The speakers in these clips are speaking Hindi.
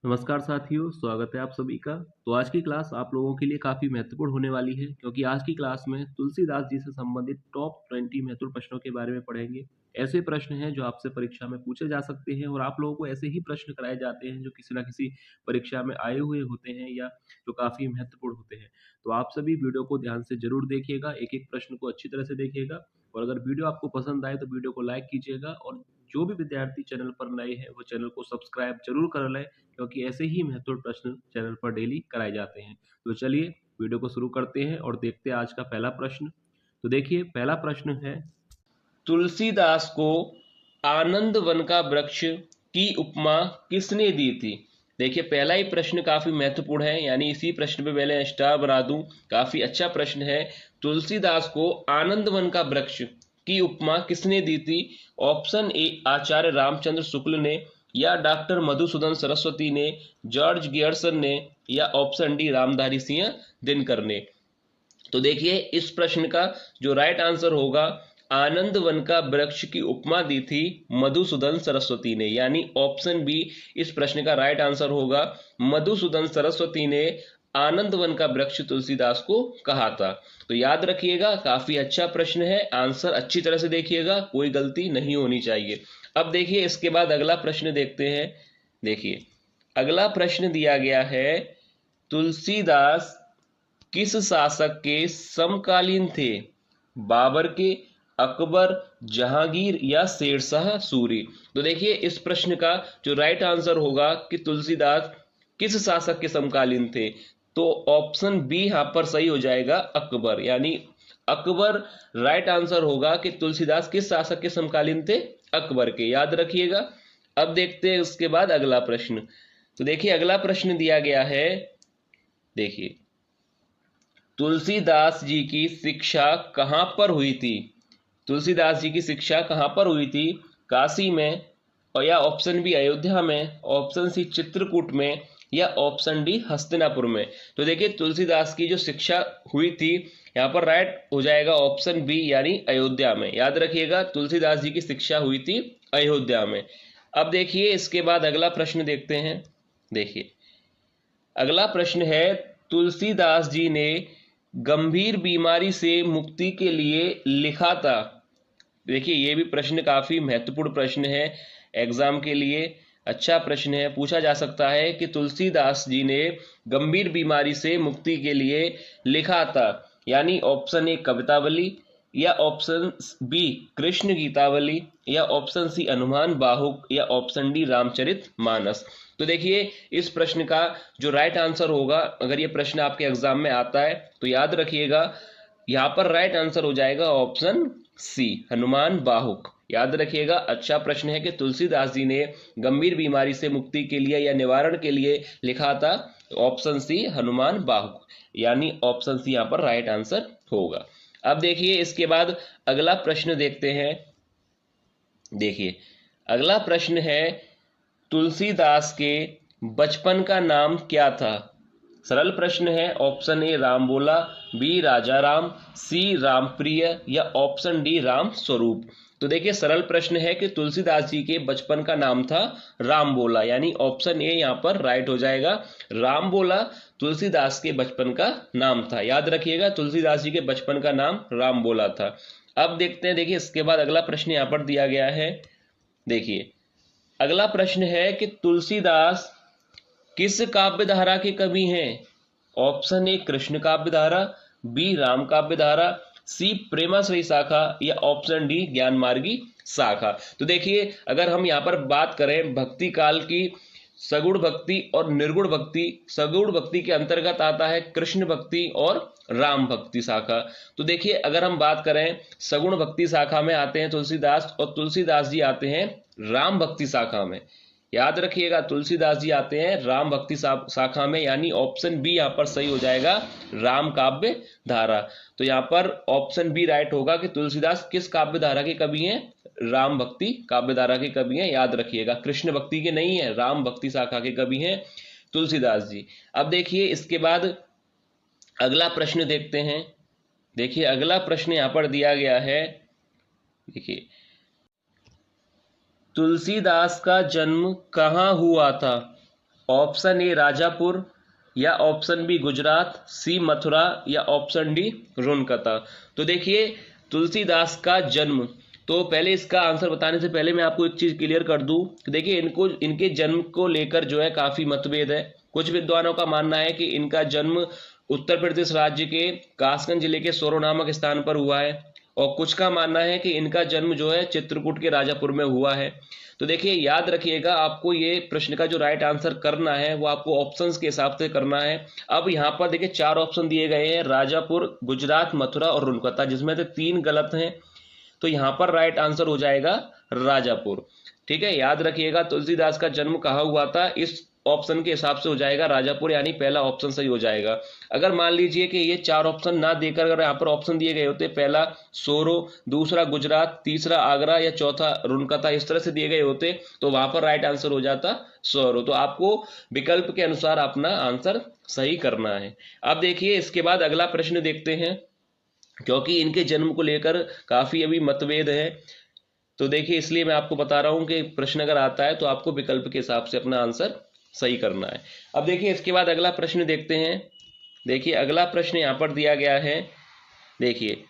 नमस्कार साथियों, स्वागत है आप सभी का। तो आज की क्लास आप लोगों के लिए काफ़ी महत्वपूर्ण होने वाली है क्योंकि आज की क्लास में तुलसीदास जी से संबंधित टॉप 20 महत्वपूर्ण प्रश्नों के बारे में पढ़ेंगे। ऐसे प्रश्न हैं जो आपसे परीक्षा में पूछे जा सकते हैं और आप लोगों को ऐसे ही प्रश्न कराए जाते हैं जो किसी ना किसी परीक्षा में आए हुए होते हैं या जो काफ़ी महत्वपूर्ण होते हैं। तो आप सभी वीडियो को ध्यान से ज़रूर देखिएगा, एक-एक प्रश्न को अच्छी तरह से देखिएगा और अगर वीडियो आपको पसंद आए तो वीडियो को लाइक कीजिएगा और जो भी विद्यार्थी चैनल पर नए हैं वो चैनल को सब्सक्राइब ज़रूर कर लें क्योंकि ऐसे ही महत्वपूर्ण प्रश्न चैनल पर डेली कराए जाते हैं। तो चलिए वीडियो को शुरू करते हैं और देखते हैं आज का पहला प्रश्न। तो देखिए पहला प्रश्न है, तुलसीदास को आनंद वन का वृक्ष की उपमा किसने दी थी। देखिए पहला ही प्रश्न काफी महत्वपूर्ण है, यानी इसी प्रश्न पे पहले स्टार बना दूं। काफी अच्छा प्रश्न है। तुलसीदास को आनंद वन का वृक्ष की उपमा किसने दी थी। ऑप्शन ए आचार्य रामचंद्र शुक्ल ने, या डॉक्टर मधुसूदन सरस्वती ने, जॉर्ज गियर्सन ने, या ऑप्शन डी रामधारी सिंह दिनकर ने। तो देखिए इस प्रश्न का जो राइट आंसर होगा, आनंद वन का वृक्ष की उपमा दी थी मधुसूदन सरस्वती ने, यानी ऑप्शन बी इस प्रश्न का राइट आंसर होगा। मधुसूदन सरस्वती ने आनंद वन का वृक्ष तुलसीदास को कहा था। तो याद रखिएगा, काफी अच्छा प्रश्न है। आंसर अच्छी तरह से देखिएगा, कोई गलती नहीं होनी चाहिए। अब देखिए इसके बाद अगला प्रश्न देखते हैं। देखिए अगला प्रश्न दिया गया है, तुलसीदास किस शासक के समकालीन थे। बाबर के, अकबर, जहांगीर, या शेरशाह सूरी। तो देखिए इस प्रश्न का जो राइट आंसर होगा कि तुलसीदास किस शासक के समकालीन थे, तो ऑप्शन बी यहां पर सही हो जाएगा, अकबर। यानी अकबर राइट आंसर होगा कि तुलसीदास किस शासक के समकालीन थे, अकबर के। याद रखिएगा। अब देखते हैं उसके बाद अगला प्रश्न। तो देखिए अगला प्रश्न दिया गया है, देखिए तुलसीदास जी की शिक्षा कहाँ पर हुई थी। तुलसीदास जी की शिक्षा कहाँ पर हुई थी। काशी में, और या ऑप्शन बी अयोध्या में, ऑप्शन सी चित्रकूट में, या ऑप्शन डी हस्तिनापुर में। तो देखिए तुलसीदास की जो शिक्षा हुई थी, यहाँ पर राइट हो जाएगा ऑप्शन बी यानी अयोध्या में। याद रखिएगा, तुलसीदास जी की शिक्षा हुई थी अयोध्या में। अब देखिए इसके बाद अगला प्रश्न देखते हैं। देखिए अगला प्रश्न है, तुलसीदास जी ने गंभीर बीमारी से मुक्ति के लिए लिखा था। देखिए ये भी प्रश्न काफी महत्वपूर्ण प्रश्न है, एग्जाम के लिए अच्छा प्रश्न है। पूछा जा सकता है कि तुलसीदास जी ने गंभीर बीमारी से मुक्ति के लिए लिखा था, यानी ऑप्शन ए कवितावली, या ऑप्शन बी कृष्ण गीतावली, या ऑप्शन सी हनुमान बाहुक, या ऑप्शन डी रामचरित मानस। तो देखिए इस प्रश्न का जो राइट आंसर होगा, अगर ये प्रश्न आपके एग्जाम में आता है तो याद रखिएगा, यहाँ पर राइट आंसर हो जाएगा ऑप्शन सी हनुमान बाहुक। याद रखिएगा, अच्छा प्रश्न है कि तुलसीदास जी ने गंभीर बीमारी से मुक्ति के लिए या निवारण के लिए लिखा था, ऑप्शन सी हनुमान बाहुक, यानी ऑप्शन सी यहाँ पर राइट आंसर होगा। अब देखिए इसके बाद अगला प्रश्न देखते हैं। देखिए अगला प्रश्न है, तुलसीदास के बचपन का नाम क्या था। सरल प्रश्न है। ऑप्शन ए राम बोला, बी राजा राम, सी राम प्रिय, या ऑप्शन डी राम स्वरूप। तो देखिए सरल प्रश्न है कि तुलसीदास जी के बचपन का नाम था राम बोला, यानी ऑप्शन ए यहाँ पर राइट हो जाएगा। राम बोला तुलसीदास के बचपन का नाम था। याद रखिएगा, तुलसीदास जी के बचपन का नाम राम बोला था। अब देखते हैं, देखिए इसके बाद अगला प्रश्न यहाँ पर दिया गया है। देखिए अगला प्रश्न है कि तुलसीदास किस काव्य धारा के कवि हैं। ऑप्शन ए कृष्ण काव्य धारा, बी राम काव्य धारा, सी प्रेमाश्रयी शाखा, या ऑप्शन डी ज्ञान मार्गी शाखा। तो देखिए अगर हम यहाँ पर बात करें भक्ति काल की, सगुण भक्ति और निर्गुण भक्ति, सगुण भक्ति के अंतर्गत आता है कृष्ण भक्ति और राम भक्ति शाखा। तो देखिए अगर हम बात करें सगुण भक्ति शाखा में आते हैं तुलसीदास, और तुलसीदास जी आते हैं राम भक्ति शाखा में। याद रखिएगा, तुलसीदास जी आते हैं राम भक्ति शाखा में, यानी ऑप्शन बी यहाँ पर सही हो जाएगा, राम काव्य धारा। तो यहाँ पर ऑप्शन बी राइट होगा कि तुलसीदास किस काव्य धारा के कवि हैं, राम भक्ति काव्य धारा के कवि हैं। याद रखिएगा, कृष्ण भक्ति के नहीं है, राम भक्ति शाखा के कवि हैं तुलसीदास जी। अब देखिए इसके बाद अगला प्रश्न देखते हैं। देखिए अगला प्रश्न यहाँ पर दिया गया है। देखिए तुलसीदास का जन्म कहाँ हुआ था। ऑप्शन ए राजापुर, या ऑप्शन बी गुजरात, सी मथुरा, या ऑप्शन डी रुनकता। तो देखिए तुलसीदास का जन्म, तो पहले इसका आंसर बताने से पहले मैं आपको एक चीज क्लियर कर दूं कि देखिए इनके जन्म को लेकर जो है काफी मतभेद है। कुछ विद्वानों का मानना है कि इनका जन्म उत्तर प्रदेश राज्य के कासगंज जिले के सोरो नामक स्थान पर हुआ है, और कुछ का मानना है कि इनका जन्म जो है चित्रकूट के राजापुर में हुआ है। तो देखिए याद रखिएगा, आपको ये प्रश्न का जो राइट आंसर करना है वो आपको ऑप्शंस के हिसाब से करना है। अब यहाँ पर देखिए 4 ऑप्शन दिए गए हैं, राजापुर, गुजरात, मथुरा और रुनकता, जिसमें से 3 गलत हैं। तो यहाँ पर राइट आंसर हो जाएगा राजापुर। ठीक है, याद रखिएगा तुलसीदास का जन्म कहाँ हुआ था, इस ऑप्शन के हिसाब से हो जाएगा राजापुर, यानी पहला ऑप्शन सही हो जाएगा। अगर मान लीजिए कि ये 4 ऑप्शन ना देकर अगर यहाँ पर ऑप्शन दिए गए होते, पहला सोरो, दूसरा गुजरात, तीसरा आगरा या चौथा रुनकता, इस तरह से दिए गए होते तो वहां पर राइट आंसर हो जाता सोरो। तो आपको विकल्प के अनुसार अपना आंसर सही करना है। अब देखिए इसके बाद अगला प्रश्न देखते हैं, क्योंकि इनके जन्म को लेकर काफी अभी मतभेद है। तो देखिए इसलिए मैं आपको बता रहा हूं कि प्रश्न अगर आता है तो आपको विकल्प के हिसाब से अपना आंसर सही करना है। अब देखिए इसके बाद अगला प्रश्न देखते हैं। देखिए अगला प्रश्न यहां पर दिया गया है, देखिए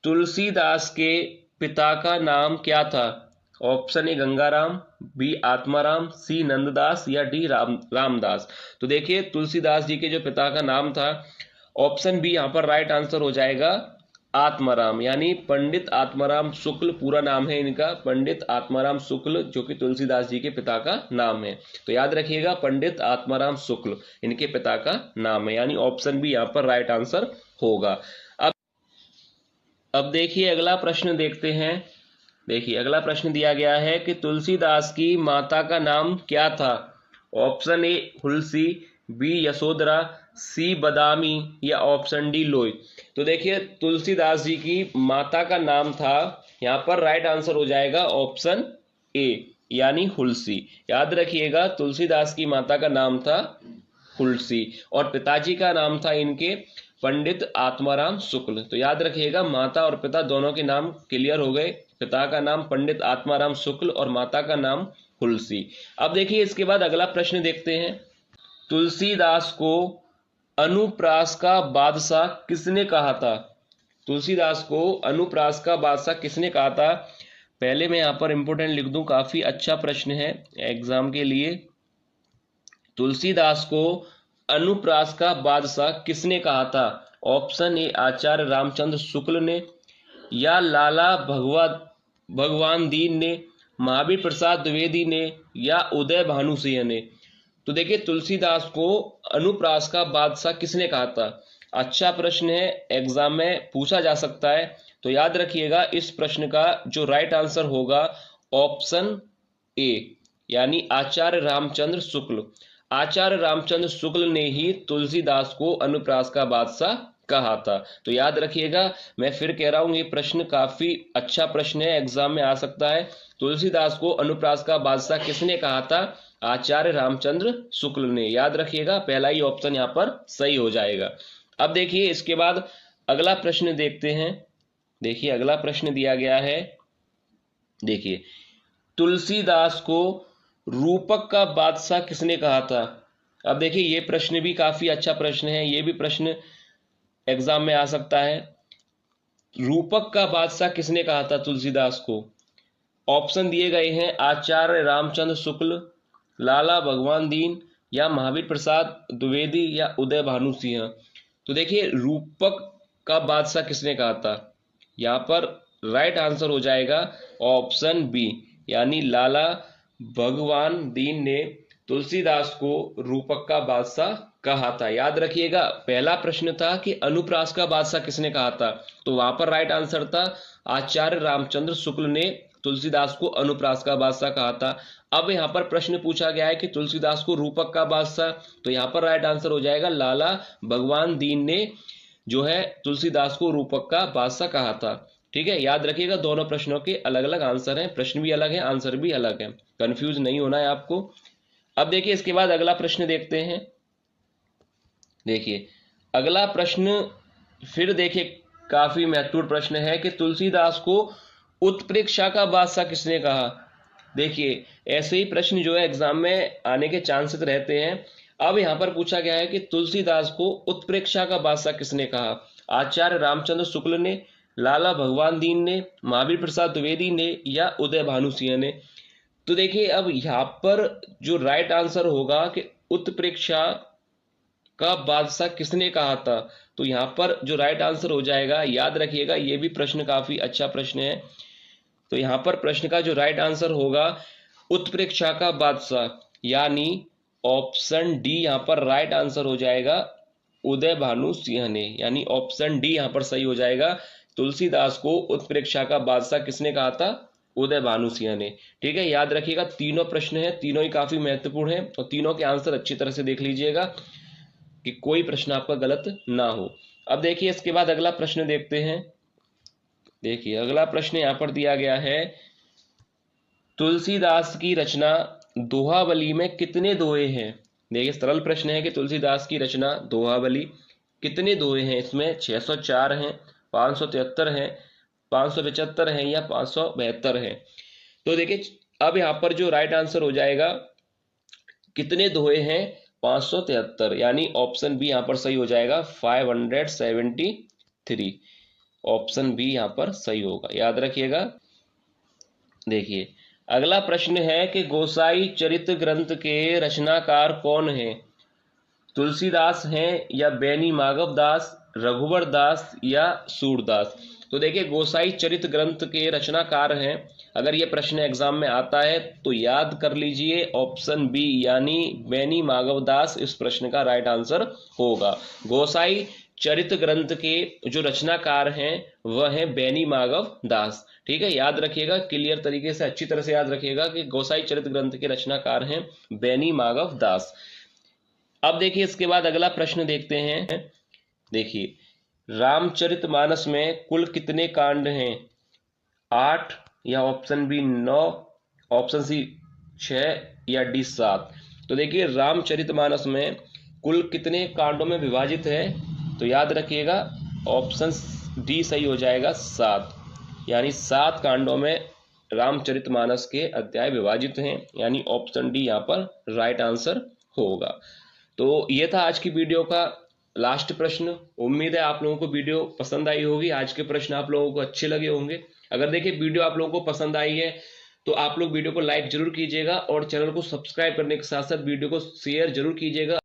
तुलसीदास के पिता का नाम क्या था? Option A Gangaram, B Atmaram, C Nanddas या डी रामदास। तो देखिए तुलसीदास जी के जो पिता का नाम था, ऑप्शन बी यहाँ पर राइट आंसर हो जाएगा आत्माराम, यानी पंडित आत्माराम शुक्ल पूरा नाम है इनका, पंडित आत्माराम शुक्ल, जो कि तुलसीदास जी के पिता का नाम है। तो याद रखिएगा पंडित आत्माराम शुक्ल इनके पिता का नाम है, यानी ऑप्शन बी यहाँ पर राइट आंसर होगा। अब देखिए अगला प्रश्न देखते हैं। देखिए अगला प्रश्न दिया गया है कि तुलसीदास की माता का नाम क्या था? Option A Hulsi, B Yashodhara, C Badami या ऑप्शन डी लोई। तो देखिए तुलसीदास जी की माता का नाम था, यहाँ पर राइट आंसर हो जाएगा ऑप्शन ए यानी हुलसी। याद रखिएगा तुलसीदास की माता का नाम था हुलसी और पिताजी का नाम था इनके पंडित आत्माराम शुक्ल। तो याद रखिएगा माता और पिता दोनों के नाम क्लियर हो गए, पिता का नाम पंडित आत्माराम शुक्ल और माता का नाम हुलसी। अब देखिए इसके बाद अगला प्रश्न देखते हैं, तुलसीदास को अनुप्रास का बादशाह किसने कहा था? तुलसीदास को अनुप्रास का बादशाह किसने कहा था? पहले मैं यहाँ पर इंपोर्टेंट लिख दूं, काफी अच्छा प्रश्न है एग्जाम के लिए। तुलसीदास को अनुप्रास का बादशाह किसने कहा था? ऑप्शन ए आचार्य रामचंद्र शुक्ल ने, या लाला भगवान दीन ने, महावीर प्रसाद द्विवेदी ने, या उदय भानु सिंह ने। तो देखिए तुलसीदास को अनुप्रास का बादशाह किसने कहा था? अच्छा प्रश्न है, एग्जाम में पूछा जा सकता है। तो याद रखिएगा इस प्रश्न का जो राइट आंसर होगा ऑप्शन ए यानी आचार्य रामचंद्र शुक्ल। आचार्य रामचंद्र शुक्ल ने ही तुलसीदास को अनुप्रास का बादशाह कहा था। तो याद रखिएगा, मैं फिर कह रहा हूं ये प्रश्न काफी अच्छा प्रश्न है, एग्जाम में आ सकता है। तुलसीदास को अनुप्रास का बादशाह किसने कहा था? आचार्य रामचंद्र शुक्ल ने। याद रखिएगा पहला ही ऑप्शन यहाँ पर सही हो जाएगा। अब देखिए इसके बाद अगला प्रश्न देखते हैं। देखिए अगला प्रश्न दिया गया है, देखिए तुलसीदास को रूपक का बादशाह किसने कहा था? अब देखिए ये प्रश्न भी काफी अच्छा प्रश्न है, ये भी प्रश्न एग्जाम में आ सकता है। रूपक का बादशाह किसने कहा था तुलसीदास को? ऑप्शन दिए गए हैं आचार्य रामचंद्र शुक्ल, लाला भगवान दीन, या महावीर प्रसाद द्विवेदी, या उदय भानु सिंह। तो देखिए रूपक का बादशाह किसने कहा था? यहाँ पर राइट आंसर हो जाएगा ऑप्शन बी यानी लाला भगवान दीन ने तुलसीदास को रूपक का बादशाह कहा था। याद रखिएगा पहला प्रश्न था कि अनुप्रास का बादशाह किसने कहा था, तो वहां पर राइट आंसर था आचार्य रामचंद्र शुक्ल ने तुलसीदास को अनुप्रास का बादशाह कहा था। अब यहाँ पर प्रश्न पूछा गया है कि तुलसीदास को रूपक का बादशाह, तो यहाँ पर राइट आंसर हो जाएगा लाला भगवान दीन ने जो है तुलसीदास को रूपक का बादशाह कहा था। ठीक है, याद रखिएगा दोनों प्रश्नों के अलग अलग आंसर हैं, प्रश्न भी अलग है, आंसर भी अलग है, कंफ्यूज नहीं होना है आपको। अब देखिए इसके बाद अगला प्रश्न देखते हैं। देखिए अगला प्रश्न फिर देखिए काफी महत्वपूर्ण प्रश्न है कि तुलसीदास को उत्प्रेक्षा का बादशाह किसने कहा? देखिए ऐसे ही प्रश्न जो है एग्जाम में आने के चांसेस रहते हैं। अब यहाँ पर पूछा गया है कि तुलसीदास को उत्प्रेक्षा का बादशाह किसने कहा? आचार्य रामचंद्र शुक्ल ने, लाला भगवान दीन ने, महावीर प्रसाद द्विवेदी ने या उदय भानु सिंह ने? तो देखिए अब यहाँ पर जो राइट आंसर होगा कि उत्प्रेक्षा का बादशाह किसने कहा था, तो यहाँ पर जो राइट आंसर हो जाएगा, याद रखिएगा ये भी प्रश्न काफी अच्छा प्रश्न है। तो यहाँ पर प्रश्न का जो राइट आंसर होगा उत्प्रेक्षा का बादशाह, यानी ऑप्शन डी यहाँ पर राइट आंसर हो जाएगा, उदय भानु सिंह ने, यानी ऑप्शन डी यहाँ पर सही हो जाएगा। तुलसीदास को उत्प्रेक्षा का बादशाह किसने कहा था? उदय भानु सिंह ने। ठीक है, याद रखिएगा तीनों प्रश्न हैं, तीनों ही काफी महत्वपूर्ण हैं और तीनों के आंसर अच्छी तरह से देख लीजिएगा कि कोई प्रश्न आपका गलत ना हो। अब देखिए इसके बाद अगला प्रश्न देखते हैं। देखिए अगला प्रश्न यहाँ पर दिया गया है, तुलसीदास की रचना दोहावली में कितने दोहे हैं? देखिए सरल प्रश्न है कि तुलसीदास की रचना दोहावली कितने दोहे हैं? इसमें 604 हैं, 573 हैं, 575 हैं या 572 हैं? तो देखिए अब यहाँ पर जो राइट आंसर हो जाएगा कितने दोहे हैं? 573, यानी ऑप्शन बी यहाँ पर सही हो जाएगा, 573। ऑप्शन बी यहाँ पर सही होगा, याद रखिएगा। देखिए अगला प्रश्न है कि गोसाई चरित ग्रंथ के रचनाकार कौन हैं? तुलसीदास हैं या बेनी माधव दास, रघुवर दास या सूरदास? तो देखिए गोसाई चरित ग्रंथ के रचनाकार हैं, अगर ये प्रश्न एग्जाम में आता है तो याद कर लीजिए ऑप्शन बी यानी बेनी माधव दास इस प्रश्न का राइट आंसर होगा। गोसाई चरित ग्रंथ के जो रचनाकार हैं वह हैं बेनी माधव दास। ठीक है, याद रखिएगा, क्लियर तरीके से अच्छी तरह से याद रखिएगा कि गोसाई चरित ग्रंथ के रचनाकार हैं बेनी माधव दास। अब देखिए इसके बाद अगला प्रश्न देखते हैं। देखिए रामचरितमानस में कुल कितने कांड हैं? 8 या ऑप्शन बी 9, ऑप्शन सी 6 या डी 7? तो देखिए रामचरितमानस में कुल कितने कांडों में विभाजित है? तो याद रखिएगा ऑप्शन डी सही हो जाएगा, 7, यानी 7 कांडों में रामचरितमानस के अध्याय विभाजित हैं, यानी ऑप्शन डी यहाँ पर राइट आंसर होगा। तो ये था आज की वीडियो का लास्ट प्रश्न। उम्मीद है आप लोगों को वीडियो पसंद आई होगी, आज के प्रश्न आप लोगों को अच्छे लगे होंगे। अगर देखिए वीडियो आप लोगों को पसंद आई है तो आप लोग वीडियो को लाइक जरूर कीजिएगा और चैनल को सब्सक्राइब करने के साथ साथ वीडियो को शेयर जरूर कीजिएगा।